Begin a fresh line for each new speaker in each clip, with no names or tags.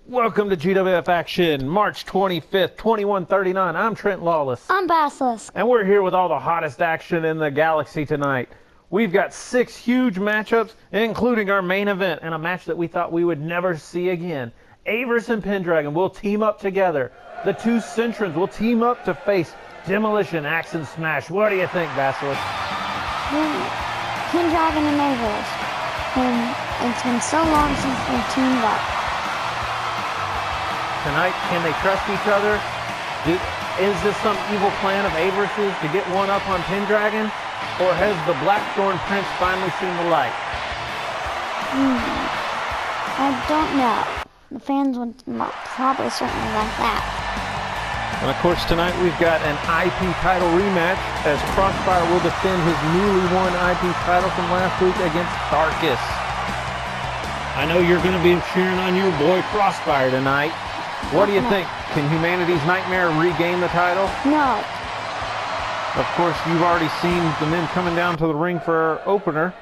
Welcome to GWF Action, March 25th, 2139. I'm Trent Lawless.
I'm Basilisk.
And we're here with all the hottest action in the galaxy tonight. We've got 6 huge matchups, including our main event, and a match that we thought we would never see again. Avers and Pendragon will team up together. The two Centrons will team up to face Demolition, Axe, and Smash. What do you think, Basilisk?
Pendragon and Avers. It's been so long since they've teamed up.
Tonight, can they trust each other? Is this some evil plan of Avers's to get one up on Pendragon? Or has the Blackthorn Prince finally seen the light?
I don't know. The fans would probably certainly like that.
And of course, tonight we've got an IP title rematch as Crossfire will defend his newly won IP title from last week against Tharkus. I know you're going to be cheering on your boy Crossfire tonight. What do you think? Can Humanity's Nightmare regain the title?
No.
Of course, you've already seen the men coming down to the ring for our opener.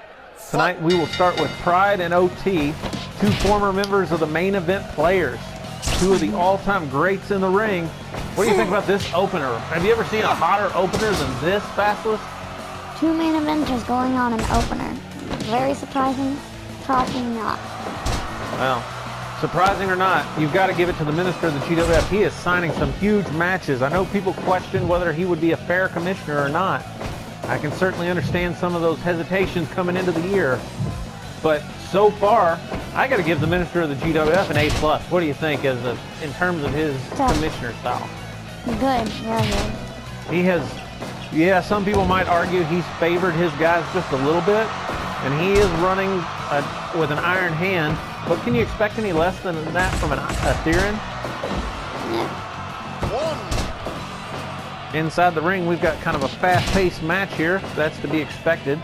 Tonight we will start with Pride and OT, two former members of the main event players, two of the all-time greats in the ring. What do you think about this opener? Have you ever seen a hotter opener than this, Basilisk?
Two main eventers going on an opener. Very surprising. Probably not.
Well, surprising or not, you've got to give it to the minister of the GWF. He is signing some huge matches. I know people question whether he would be a fair commissioner or not. I can certainly understand some of those hesitations coming into the year. But so far, I got to give the minister of the GWF an A+. What do you think in terms of his commissioner style?
Good, very good.
He has, yeah, some people might argue he's favored his guys just a little bit, and he is running with an iron hand. But can you expect any less than that from a Theron? Inside the ring, we've got kind of a fast-paced match here. That's to be expected.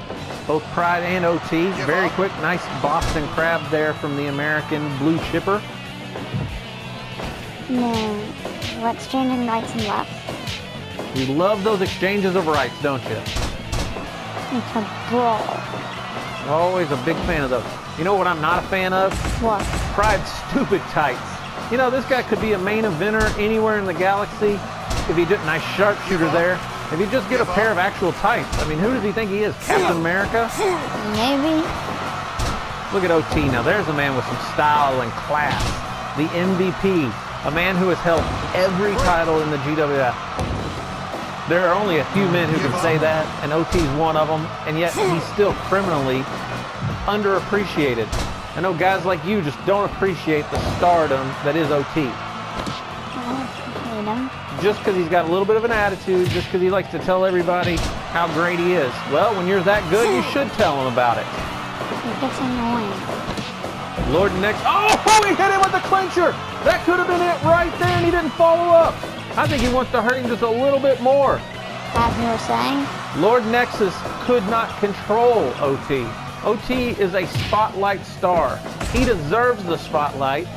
Both Pride and OT. Very quick, nice Boston Crab there from the American Blue Chipper.
No. We're exchanging rights and lefts.
You love those exchanges of rights, don't you?
It's a brawl.
Always a big fan of those. You know what I'm not a fan of?
What?
Pride's stupid tights. You know, this guy could be a main eventer anywhere in the galaxy. If he did, nice sharpshooter there. If he just get a pair of actual tights. I mean, who does he think he is? Captain America?
Maybe.
Look at OT now. There's a man with some style and class. The MVP. A man who has held every title in the GWF. There are only a few men who can say that, and OT's one of them, and yet he's still criminally underappreciated. I know guys like you just don't appreciate the stardom that is OT.
I appreciate him.
Just because he's got a little bit of an attitude, just because he likes to tell everybody how great he is. Well, when you're that good, you should tell him about it.
It gets annoying.
Lord next. Oh, he hit him with the clincher. That could have been it right there, and he didn't follow up. I think he wants to hurt him just a little bit more.
As you were saying?
Lord Nexus could not control OT. OT is a spotlight star. He deserves the spotlight.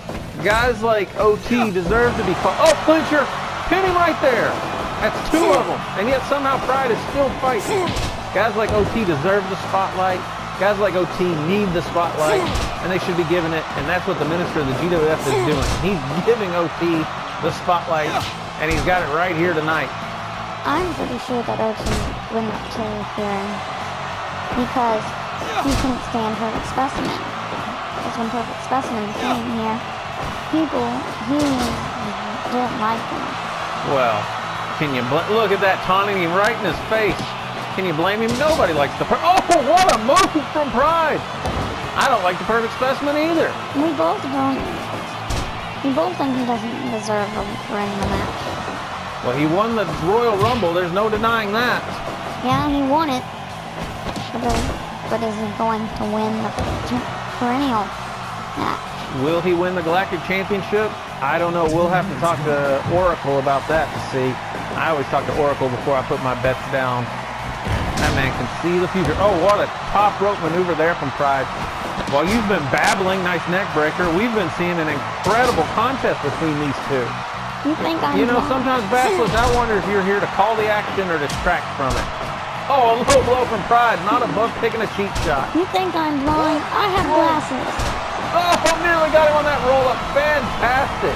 Guys like OT deserve to be called. Oh, clincher! Pin him right there. That's 2 of them. And yet somehow Pride is still fighting. Guys like OT deserve the spotlight. Guys like OT need the spotlight. And they should be given it. And that's what the minister of the GWF is doing. He's giving OT the spotlight. And he's got it right here tonight.
I'm pretty sure that OT went up to Theron because he couldn't stand Perfect Specimen. Because when Perfect Specimen came here, he didn't like him.
Well, can you look at that, taunting him right in his face. Can you blame him? Nobody likes the Oh, what a move from Pride! I don't like the Perfect Specimen either.
We both don't. We both think he doesn't deserve a ring in the match.
Well, he won the Royal Rumble. There's no denying that.
Yeah, he won it. But is he going to win the perennial match?
Will he win the Galactic Championship? I don't know. We'll have to talk to Oracle about that to see. I always talk to Oracle before I put my bets down. That man can see the future. Oh, what a top rope maneuver there from Pride. While you've been babbling, nice neck breaker, we've been seeing an incredible contest between these two.
You think I'm
sometimes, Basilisk, I wonder if you're here to call the action or distract from it. Oh, a low blow from Pride, not above picking a cheap shot.
You think I'm blind? I have glasses.
Oh, nearly got him on that roll up. Fantastic.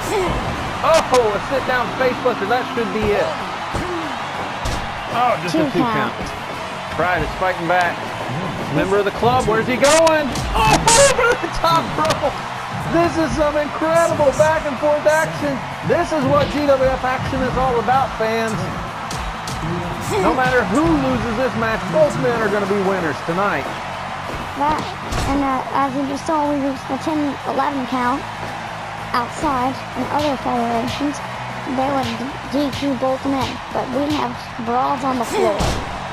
Oh, a sit down face buster. That should be it. Oh, just a 2 count. Pride is fighting back. Member of the club, where's he going? Oh, over the top rope. This is some incredible back and forth action. This is what GWF Action is all about, fans. No matter who loses this match, both men are going to be winners tonight.
That, and as we just saw, we reached the 10-11 count outside in other federations. They would DQ both men, but we have brawls on the floor.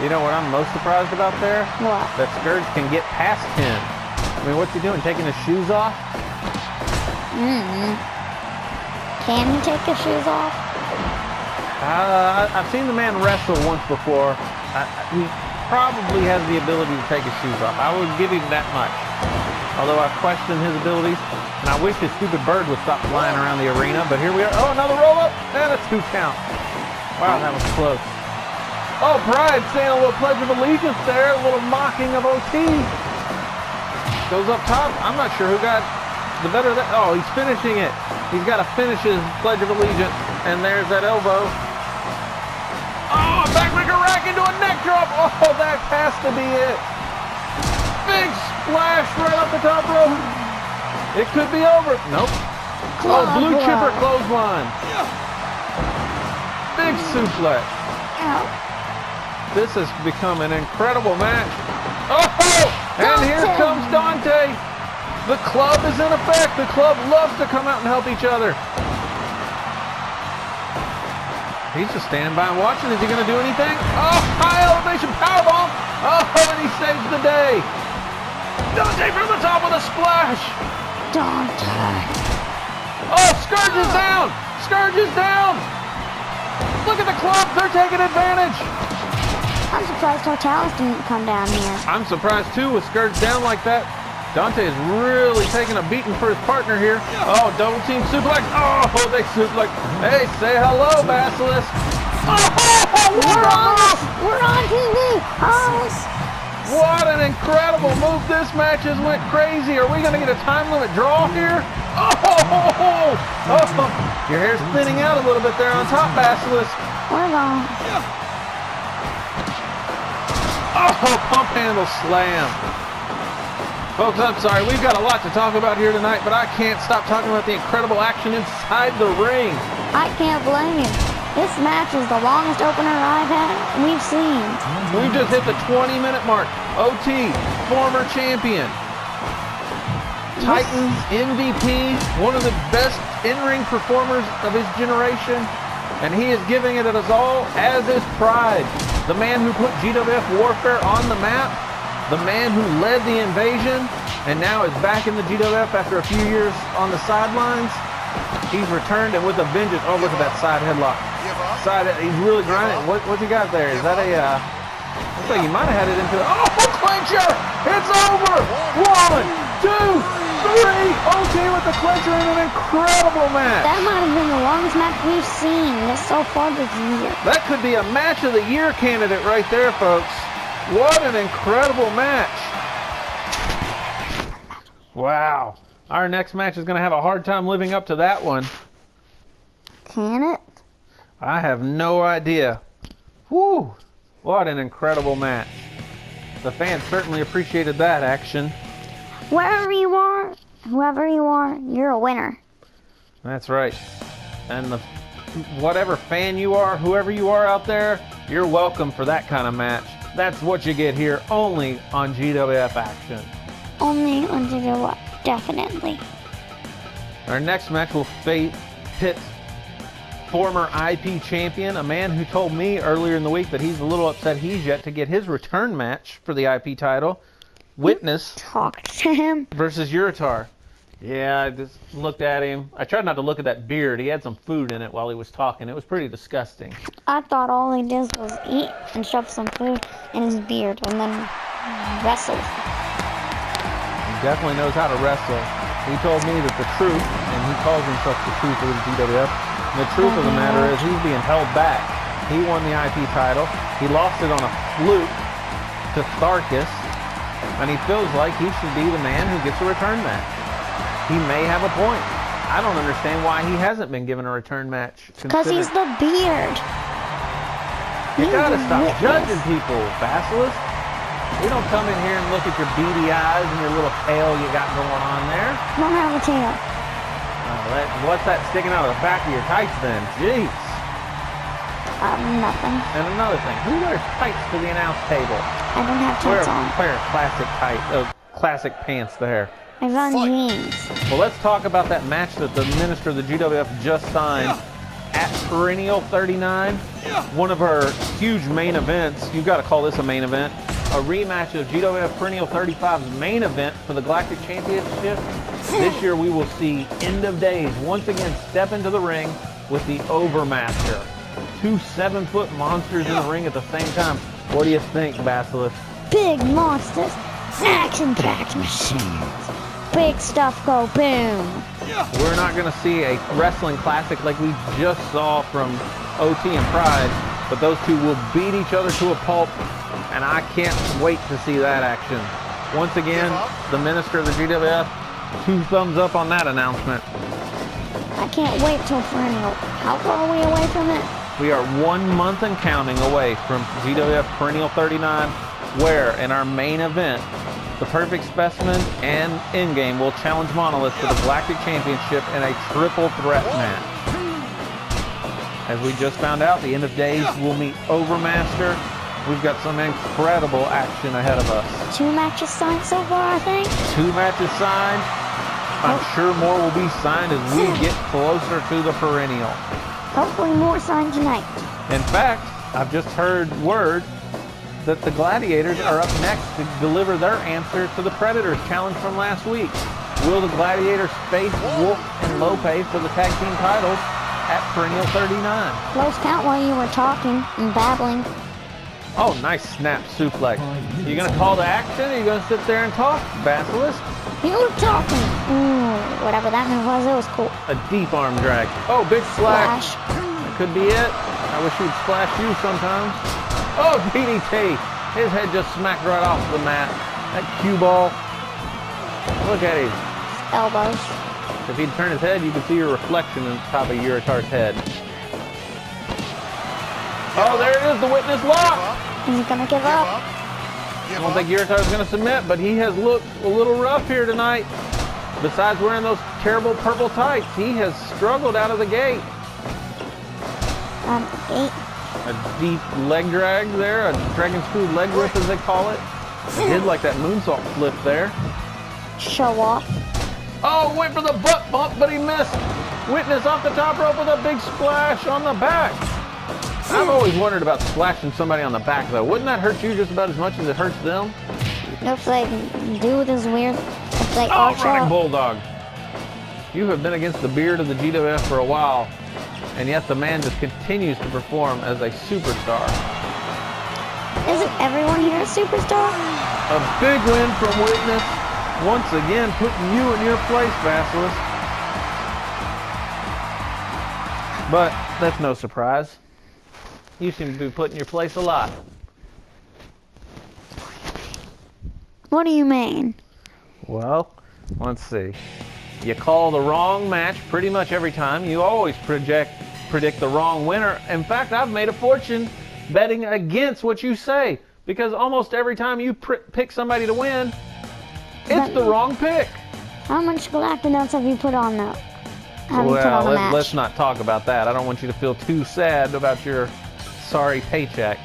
You know what I'm most surprised about there?
What?
That Scourge can get past him. I mean, what's he doing? Taking his shoes off?
Can he take his shoes off?
I've seen the man wrestle once before. He probably has the ability to take his shoes off. I would give him that much. Although I question his abilities. And I wish his stupid bird would stop flying around the arena. But here we are. Oh, another roll up. And a 2 count. Wow, that was close. Oh, Pride saying a little Pledge of Allegiance there, a little mocking of OT. Goes up top. I'm not sure who got the better of that. Oh, he's finishing it. He's got to finish his Pledge of Allegiance. And there's that elbow. Oh, backbreaker rack into a neck drop. Oh, that has to be it. Big splash right off the top rope. It could be over. Nope. Oh, blue chipper clothesline. Big suplex.
Ow.
This has become an incredible match. Oh, and here comes Dante. The club is in effect. The club loves to come out and help each other. He's just standing by and watching. Is he going to do anything? Oh, high elevation powerbomb. Oh, and he saves the day. Dante from the top with a splash.
Dante.
Oh, Scourge is down. Scourge is down. Look at the club. They're taking advantage.
I'm surprised Totalis didn't come down here.
I'm surprised too with Scourge down like that. Dante is really taking a beating for his partner here. Oh, double team suplex. Oh, they suplex. Hey, say hello, Basilisk. Oh,
We're on TV. Oh.
What an incredible move. This match has went crazy. Are we going to get a time limit draw here? Oh, your hair's thinning out a little bit there on top, Basilisk.
We're gone.
Oh, pump handle slam. Folks, I'm sorry. We've got a lot to talk about here tonight, but I can't stop talking about the incredible action inside the ring.
I can't blame you. This match is the longest opener we've seen.
We've just hit the 20-minute mark. OT, former champion. Titans MVP, one of the best in-ring performers of his generation, and he is giving it us all, as is Pride. The man who put GWF Warfare on the map, the man who led the invasion, and now is back in the GWF after a few years on the sidelines. He's returned and with a vengeance. Oh, look at that side headlock. He's really grinding. What's he got there? Is that a, looks like he might have had it into, oh, clincher! It's over! 1, 2, 3! OT with the clincher in an incredible match.
That might have been the longest match we've seen so far this year.
That could be a match of the year candidate right there, folks. What an incredible match. Wow. Our next match is going to have a hard time living up to that one.
Can it?
I have no idea. Whew. What an incredible match. The fans certainly appreciated that action.
Wherever you are, whoever you are, you're a winner.
That's right. And whatever fan you are, whoever you are out there, you're welcome for that kind of match. That's what you get here only on GWF Action.
Only on GWF, definitely.
Our next match will pit former IP champion, a man who told me earlier in the week that he's a little upset he's yet to get his return match for the IP title. Witness.
Talk to him.
Versus Uritar. Yeah, I just looked at him. I tried not to look at that beard. He had some food in it while he was talking. It was pretty disgusting.
I thought all he did was eat and shove some food in his beard and then wrestle.
He definitely knows how to wrestle. He told me that the truth, and he calls himself the truth of the GWF, the truth of the matter is he's being held back. He won the IP title. He lost it on a fluke to Tharkus, and he feels like he should be the man who gets a return match. he may have a point. I don't understand why he hasn't been given a return match.
Because he's the beard.
You
He's
gotta
the
stop
witness.
judging people, Basilisk. We don't come in here and look at your beady eyes and your little tail you got going on there.
I don't have a tail.
What's that sticking out of the back of your tights then? Jeez.
Nothing.
And another thing, who wears tights to the announce table?
I don't have tights on.
Wear classic pants there.
I run jeans.
Well, let's talk about that match that the minister of the GWF just signed at Perennial 39. One of our huge main events. You've got to call this a main event. A rematch of GWF Perennial 35's main event for the Galactic Championship. This year we will see End of Days once again step into the ring with the Overmaster. 2 7-foot monsters in the ring at the same time. What do you think, Basilisk?
Big monsters. Action-packed machines. Big stuff go boom.
We're not going to see a wrestling classic like we just saw from OT and Pride, but those two will beat each other to a pulp, and I can't wait to see that action. Once again, the minister of the GWF, 2 thumbs up on that announcement.
I can't wait till Perennial. How far are we away from it?
We are 1 month and counting away from GWF Perennial 39, where in our main event, the Perfect Specimen and Endgame will challenge Monolith to the Galactic Championship in a triple threat match. As we just found out, the End of Days will meet Overmaster. We've got some incredible action ahead of us.
2 matches signed so far, I think.
2 matches signed. I'm sure more will be signed as we get closer to the Perennial.
Hopefully more signed tonight.
In fact, I've just heard word that the Gladiators are up next to deliver their answer to the Predators challenge from last week. Will the Gladiators face Wolf and Lope for the tag team titles at Perennial 39?
Close count while you were talking and babbling.
Oh, nice snap suplex. You gonna call to action or you gonna sit there and talk, Basilisk?
You were talking. Whatever that move was, it was cool.
A deep arm drag. Oh, big splash.
Flash.
That could be it. I wish you'd splash you sometimes. Oh, DDT. His head just smacked right off the mat. That cue ball. Look at him.
Elbows.
If he'd turn his head, you could see your reflection on top of Uritar's head. Oh, there it is, the witness lock.
Is he gonna give up?
I don't think Uritar's going to submit, but he has looked a little rough here tonight. Besides wearing those terrible purple tights, he has struggled out of the gate.
8.
A deep leg drag there, a dragon screw leg whip as they call it. He did like that moonsault flip there.
Show off.
Oh, went for the butt bump, but he missed. Witness off the top rope with a big splash on the back. I've always wondered about splashing somebody on the back, though. Wouldn't that hurt you just about as much as it hurts them?
If they do this weird, if they
Oh,
arch
running
up.
bulldog. You have been against the beard of the GWF for a while, and yet the man just continues to perform as a superstar.
Isn't everyone here a superstar?
A big win from Witness. Once again, putting you in your place, Basilisk. But that's no surprise. You seem to be put in your place a lot.
What do you mean?
Well, let's see. You call the wrong match pretty much every time. You always predict the wrong winner. In fact, I've made a fortune betting against what you say, because almost every time you pick somebody to win, it's the wrong pick.
How much Galactic notes have you put on that? Have you put on the match?
Let's not talk about that. I don't want you to feel too sad about your sorry paycheck.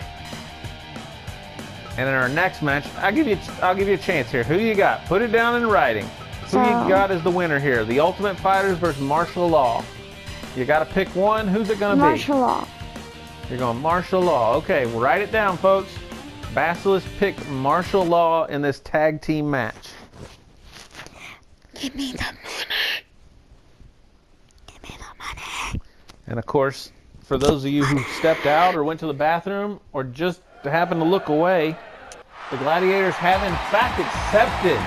And in our next match, I'll give you a chance here. Who you got? Put it down in writing. Who you got as the winner here? The Ultimate Fighters versus Martial Law. You got to pick one. Who's it going to be?
Martial Law.
You're going Martial Law. Okay, write it down, folks. Basilisk picked Martial Law in this tag team match.
Give me the money. Give me the money.
And of course, for those of you who stepped out or went to the bathroom or just happened to look away, the Gladiators have in fact accepted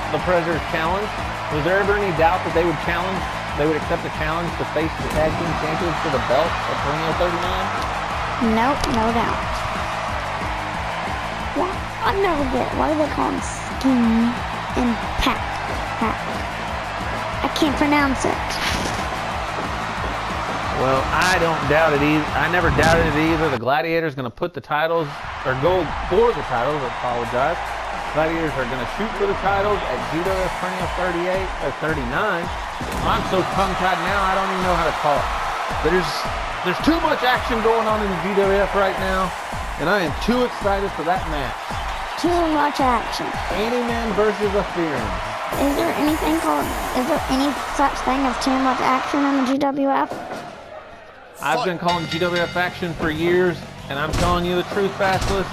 the Predators challenge. Was there ever any doubt that they would accept a challenge to face the tag team champions for the belt at Perennial 39?
Nope, no doubt. Why? I never get it. Why do they call them skinny and pack? I can't pronounce it.
Well, I don't doubt it either. I never doubted it either. The Gladiators going to put the titles, or go for the titles, I apologize. Gladiators are going to shoot for the titles at GWF Perennial 38 or 39. I'm so tongue-tied now, I don't even know how to talk. There's too much action going on in the GWF right now, and I am too excited for that match.
Too much action.
Andyman versus Ethereum.
Is there any such thing as too much action in the GWF?
I've been calling GWF Action for years, and I'm telling you the truth, Basilisk.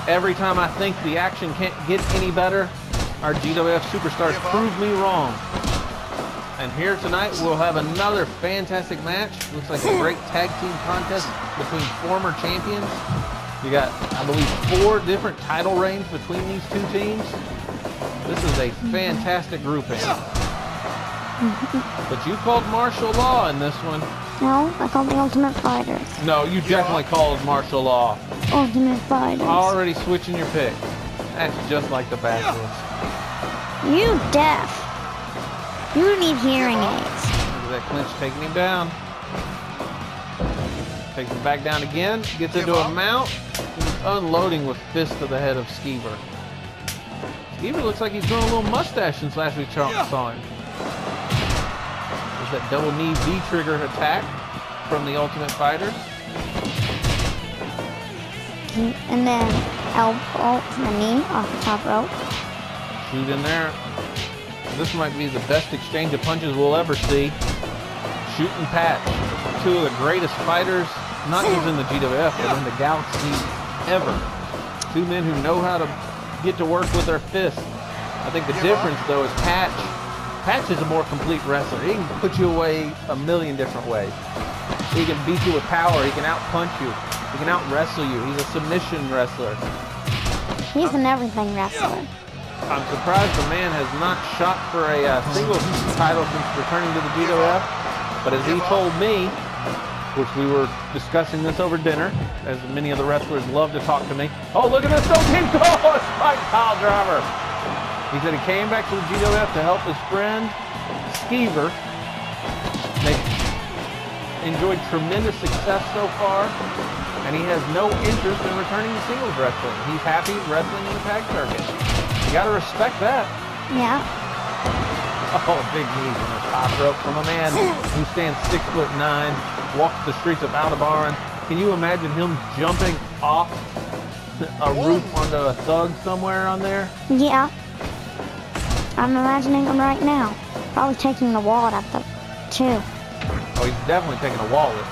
Every time I think the action can't get any better, our GWF superstars prove me wrong. And here tonight, we'll have another fantastic match. Looks like a great tag team contest between former champions. You got, I believe, 4 different title reigns between these two teams. This is a fantastic grouping. But you called martial law in this one.
No, I called the Ultimate Fighters.
No, you definitely called martial law.
Ultimate Fighters.
Already switching your pick. That's just like the Basilisk.
You deaf. You need hearing aids.
Look at that clinch taking him down. Takes him back down again. Gets into a mount. He's unloading with fist to the head of Skeever. Skeever looks like he's grown a little mustache since last we saw him. There's that double knee V-trigger attack from the Ultimate Fighters.
And then elbow to the knee off the top rope.
Shoot in there. This might be the best exchange of punches we'll ever see. Shoot and patch. 2 of the greatest fighters, not just in the GWF, but in the galaxy ever. 2 men who know how to get to work with their fists. I think the difference, though, is Patch. Patch is a more complete wrestler. He can put you away a million different ways. He can beat you with power. He can out-punch you. He can out-wrestle you. He's a submission wrestler.
He's an everything wrestler.
I'm surprised the man has not shot for a singles title since returning to the GWF. But as he told me, which we were discussing this over dinner, as many of the wrestlers love to talk to me. Oh, look at this OT goal! A spike pile driver. He said he came back to the GWF to help his friend, Skeever. They enjoyed tremendous success so far, and he has no interest in returning to singles wrestling. He's happy wrestling in the tag circuit. You gotta respect that.
Yeah.
Oh, big knees on the top rope from a man who stands 6'9", walks the streets of Aldebaran. Can you imagine him jumping off a roof onto a thug somewhere on there?
Yeah. I'm imagining him right now. Probably taking the wallet at the 2.
Oh, he's definitely taking a wallet.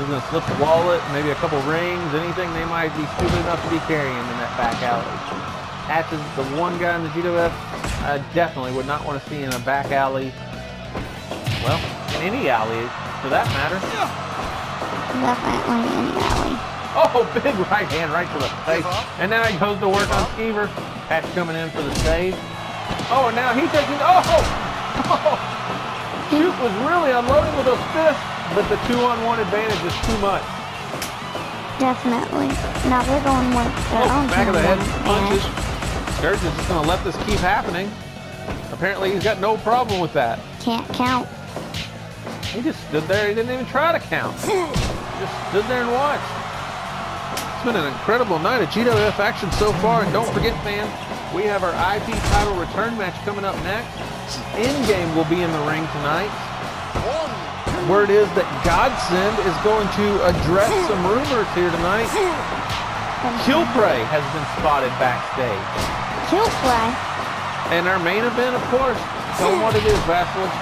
He's going to slip the wallet, maybe a couple rings, anything they might be stupid enough to be carrying in that back alley. Hatch is the one guy in the GWF I definitely would not want to see in a back alley. Well, in any alley, for that matter.
Definitely any alley.
Oh, big right hand right to the face. And now he goes to work on Skeever. Hatch coming in for the save. Oh, and now he's taking, Shoot was really unloading with those fists, but the 2-on-1 advantage is too much.
Definitely. Now they're going with their own
back of the head
advantage.
punches. Scourge is just going to let this keep happening. Apparently he's got no problem with that.
Can't count.
He just stood there. He didn't even try to count. Just stood there and watched. It's been an incredible night of GWF action so far. And don't forget, fans, we have our IP title return match coming up next. Endgame will be in the ring tonight. Word is that Godsend is going to address some rumors here tonight. Killprey has been spotted backstage.
Killplay.
And our main event, of course, tell them what it is, Basilisk.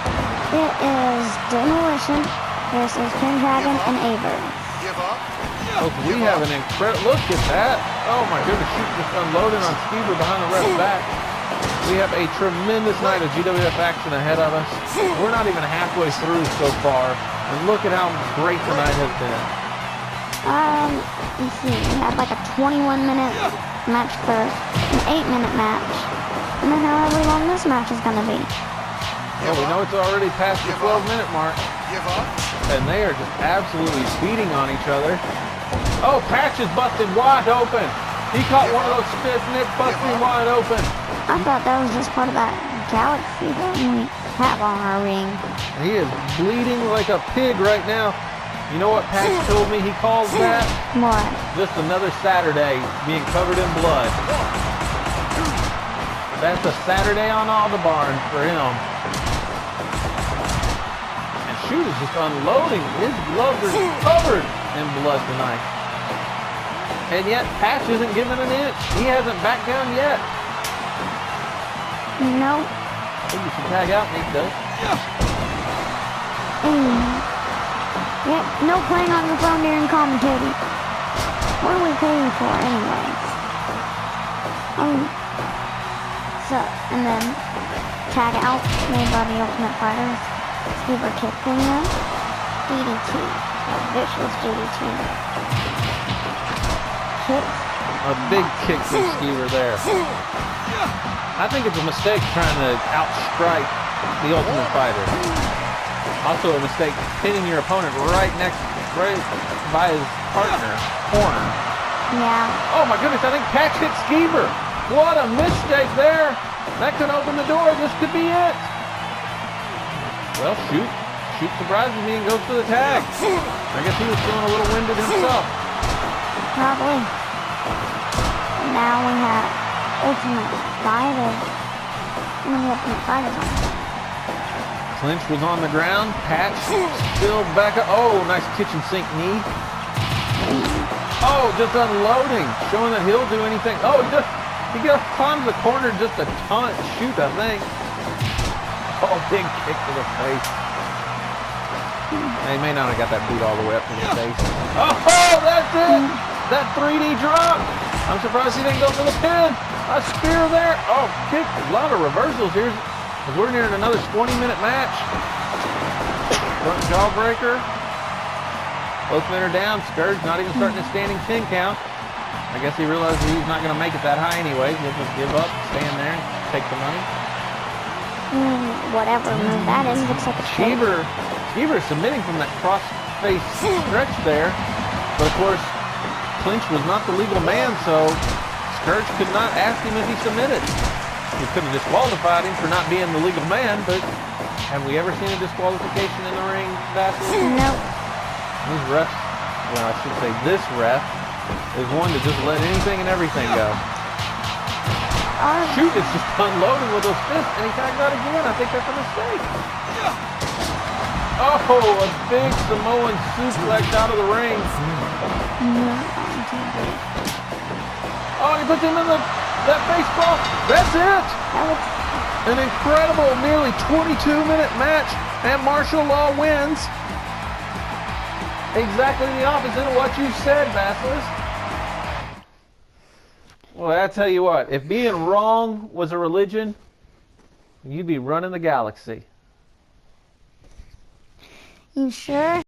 It is Demolition versus Pendragon and Aver.
Look, we have an incredible, look at that. Oh my goodness, Shoot just unloading on Skeever behind the ref's back. We have a tremendous night of GWF action ahead of us. We're not even halfway through so far. And look at how great tonight has been.
Let's see, we have like a 21-minute match first, an 8-minute match, and then however long this match is going to be.
Well, we know it's already past the 12-minute mark. And they are just absolutely beating on each other. Oh, Patch is busted wide open. He caught one of those fists and it busted him wide open.
I thought that was just part of that galaxy, though. have on our ring.
He is bleeding like a pig right now. You know what Patch told me he calls that?
What?
Just another Saturday being covered in blood. That's a Saturday on Aldebaran for him. And Shoot is just unloading. His gloves are covered in blood tonight. And yet Patch isn't giving an inch. He hasn't backed down yet.
No.
I think you should tag out, Nick does.
Yeah, no playing on the phone during commentating. What are we paying for anyways? So, and then tag out made by the Ultimate Fighters. Skeever kick thing though. DDT. Vicious DDT. Kick.
A big kick from Skeever there. I think it's a mistake trying to outstrike the Ultimate Fighter. Also a mistake hitting your opponent right by his partner, corner.
Yeah.
Oh my goodness, I think Patch hit Skeever. What a mistake there. That could open the door. This could be it. Well, Shoot surprises me and goes for the tag. I guess he was feeling a little winded himself.
Probably. Now we have Ultimate Fighter. One of the Ultimate Fighters on.
Clinch was on the ground. Patch still back up. Oh, nice kitchen sink knee. Oh, just unloading, showing that he'll do anything. Oh, he climbs the corner just to taunt Shoot, I think. Oh, big kick to the face. He may not have got that boot all the way up to the face. Oh, that's it! That 3D drop. I'm surprised he didn't go for the pin. A spear there. Oh, kick. A lot of reversals here. We're nearing another 20-minute match. Front jawbreaker. Both men are down. Scourge not even starting a standing 10 count. I guess he realized he's not going to make it that high anyway. He'll just give up, stand there, and take the money.
Whatever move that is, looks like a shake.
Skeever submitting from that cross-face stretch there. But of course, Clinch was not the legal man, so Scourge could not ask him if he submitted. We could have disqualified him for not being the legal man, but have we ever seen a disqualification in the ring, Bassett?
Nope.
These refs, well, I should say this ref, is one to just let anything and everything go. Shoot is just unloading with those fists, and he tagged out again. I think that's a mistake. Oh, a big Samoan suplex out of the ring. Oh, he puts him in that baseball. That's it. An incredible, nearly 22-minute match, and martial law wins. Exactly the opposite of what you said, Basilisk. Well, I tell you what, if being wrong was a religion, you'd be running the galaxy.
You sure?